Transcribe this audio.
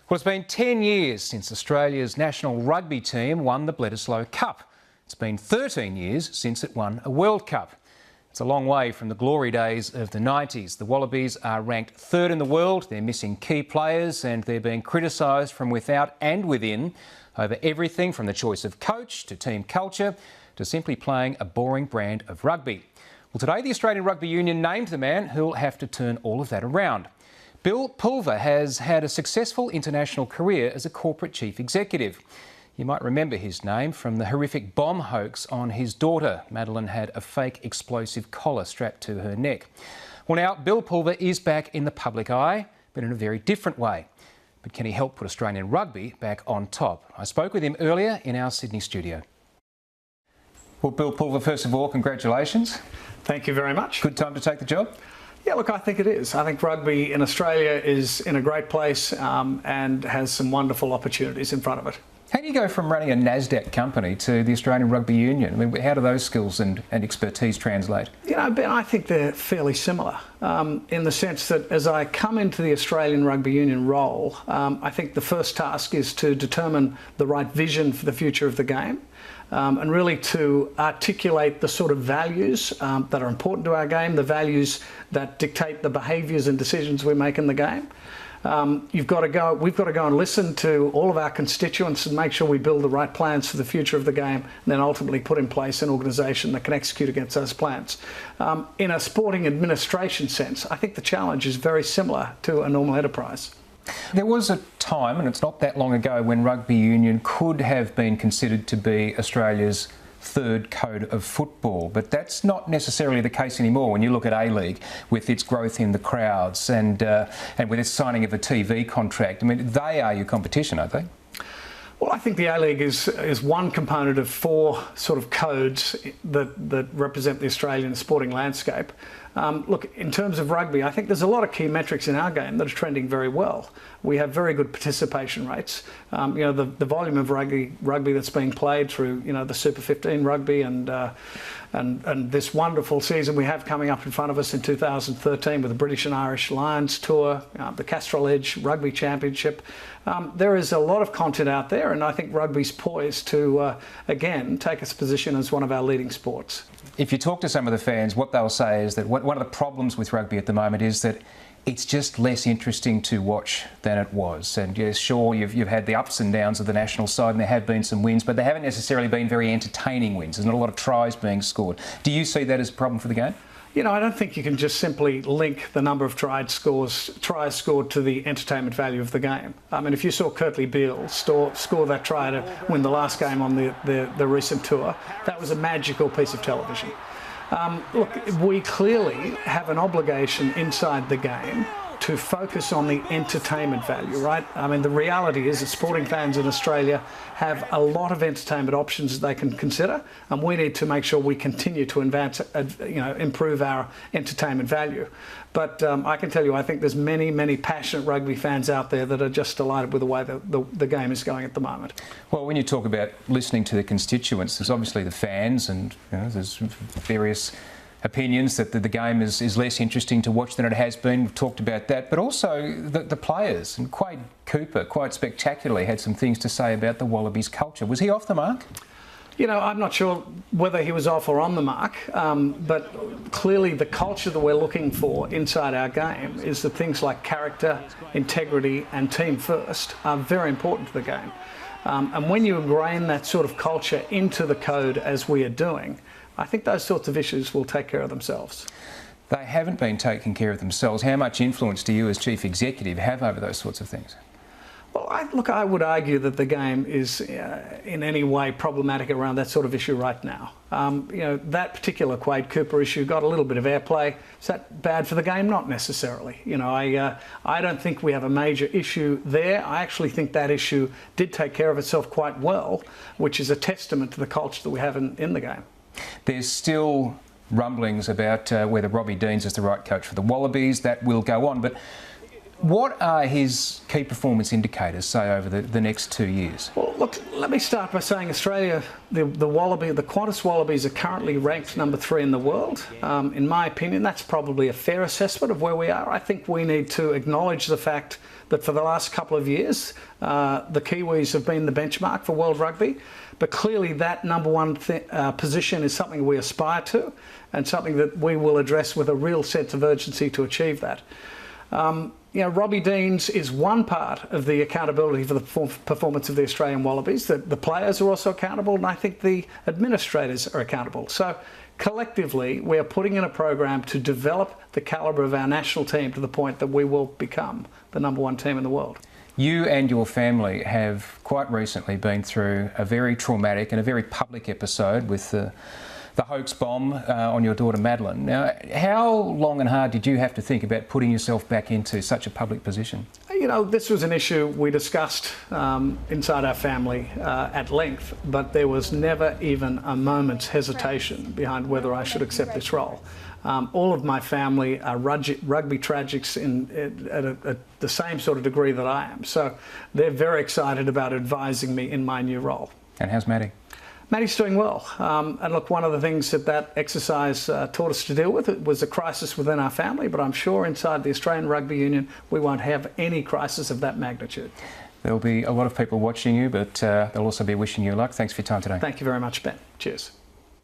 Well, it's been 10 years since Australia's national rugby team won the Bledisloe Cup. It's been 13 years since it won a World Cup. It's a long way from the glory days of the 90s. The Wallabies are ranked third in the world, they're missing key players and they're being criticised from without and within over everything from the choice of coach to team culture to simply playing a boring brand of rugby. Well, today the Australian Rugby Union named the man who'll have to turn all of that around. Bill Pulver has had a successful international career as a corporate chief executive. You might remember his name from the horrific bomb hoax on his daughter. Madeline had a fake explosive collar strapped to her neck. Well, now Bill Pulver is back in the public eye, but in a very different way. But can he help put Australian rugby back on top? I spoke with him earlier in our Sydney studio. Well, Bill Pulver, first of all, congratulations. Thank you very much. Good time to take the job? Yeah, look, I think it is. I think rugby in Australia is in a great place and has some wonderful opportunities in front of it. How do you go from running a NASDAQ company to the Australian Rugby Union? I mean, how do those skills and expertise translate? You know, Ben, I think they're fairly similar in the sense that as I come into the Australian Rugby Union role, I think the first task is to determine the right vision for the future of the game. And really to articulate the sort of values that are important to our game, the values that dictate the behaviours and decisions we make in the game. We've got to go and listen to all of our constituents and make sure we build the right plans for the future of the game, and then ultimately put in place an organisation that can execute against those plans. In a sporting administration sense, I think the challenge is very similar to a normal enterprise. There was a time, and it's not that long ago, when rugby union could have been considered to be Australia's third code of football, but that's not necessarily the case anymore when you look at A-League with its growth in the crowds and with its signing of a TV contract. I mean, they are your competition, aren't they? Well, I think the A-League is one component of four sort of codes that represent the Australian sporting landscape. Look, in terms of rugby, I think there's a lot of key metrics in our game that are trending very well. We have very good participation rates. You know, the volume of rugby that's being played through, you know, the Super 15 rugby and this wonderful season we have coming up in front of us in 2013 with the British and Irish Lions Tour, the Castrol Edge Rugby Championship. There is a lot of content out there, and I think rugby's poised to, again, take its position as one of our leading sports. If you talk to some of the fans, what they'll say is that one of the problems with rugby at the moment is that it's just less interesting to watch than it was. And yes, sure, you've had the ups and downs of the national side and there have been some wins, but they haven't necessarily been very entertaining wins. There's not a lot of tries being scored. Do you see that as a problem for the game? You know, I don't think you can just simply link the number of tries scored to the entertainment value of the game. I mean, if you saw Kurtley Beale score that try to win the last game on the recent tour, that was a magical piece of television. Look, we clearly have an obligation inside the game to focus on the entertainment value, right? I mean, the reality is that sporting fans in Australia have a lot of entertainment options that they can consider, and we need to make sure we continue to advance, improve our entertainment value. But I can tell you, I think there's many passionate rugby fans out there that are just delighted with the way the game is going at the moment. Well, when you talk about listening to the constituents, there's obviously the fans, and you know, there's various opinions that the game is less interesting to watch than it has been. We've talked about that, but also the players. And Quade Cooper, quite spectacularly, had some things to say about the Wallabies culture. Was he off the mark? You know, I'm not sure whether he was off or on the mark, but clearly the culture that we're looking for inside our game is that things like character, integrity and team first are very important to the game. And when you ingrain that sort of culture into the code as we are doing, I think those sorts of issues will take care of themselves. They haven't been taking care of themselves. How much influence do you as chief executive have over those sorts of things? Well, I would argue that the game is in any way problematic around that sort of issue right now. You know, that particular Quade Cooper issue got a little bit of airplay. Is that bad for the game? Not necessarily. You know, I don't think we have a major issue there. I actually think that issue did take care of itself quite well, which is a testament to the culture that we have in the game. There's still rumblings about whether Robbie Deans is the right coach for the Wallabies. That will go on. But What are his key performance indicators, say, over the next 2 years? Well, look, let me start by saying Australia, the Qantas Wallabies are currently ranked number 3 in the world. In my opinion, that's probably a fair assessment of where we are. I think we need to acknowledge the fact that for the last couple of years, the Kiwis have been the benchmark for world rugby. But clearly that number 1 position is something we aspire to and something that we will address with a real sense of urgency to achieve that. Robbie Deans is one part of the accountability for the performance of the Australian Wallabies. The players are also accountable, and I think the administrators are accountable. So collectively, we are putting in a program to develop the calibre of our national team to the point that we will become the number 1 team in the world. You and your family have quite recently been through a very traumatic and a very public episode with the hoax bomb on your daughter Madeline. Now, how long and hard did you have to think about putting yourself back into such a public position? This was an issue we discussed inside our family at length, but there was never even a moment's hesitation behind whether I should accept this role. All of my family are rugby tragics at the same sort of degree that I am, so they're very excited about advising me in my new role. And how's Maddie? Maddie's doing well. And look, one of the things that exercise taught us to deal with it was a crisis within our family, but I'm sure inside the Australian Rugby Union we won't have any crisis of that magnitude. There'll be a lot of people watching you, but they'll also be wishing you luck. Thanks for your time today. Thank you very much, Ben. Cheers.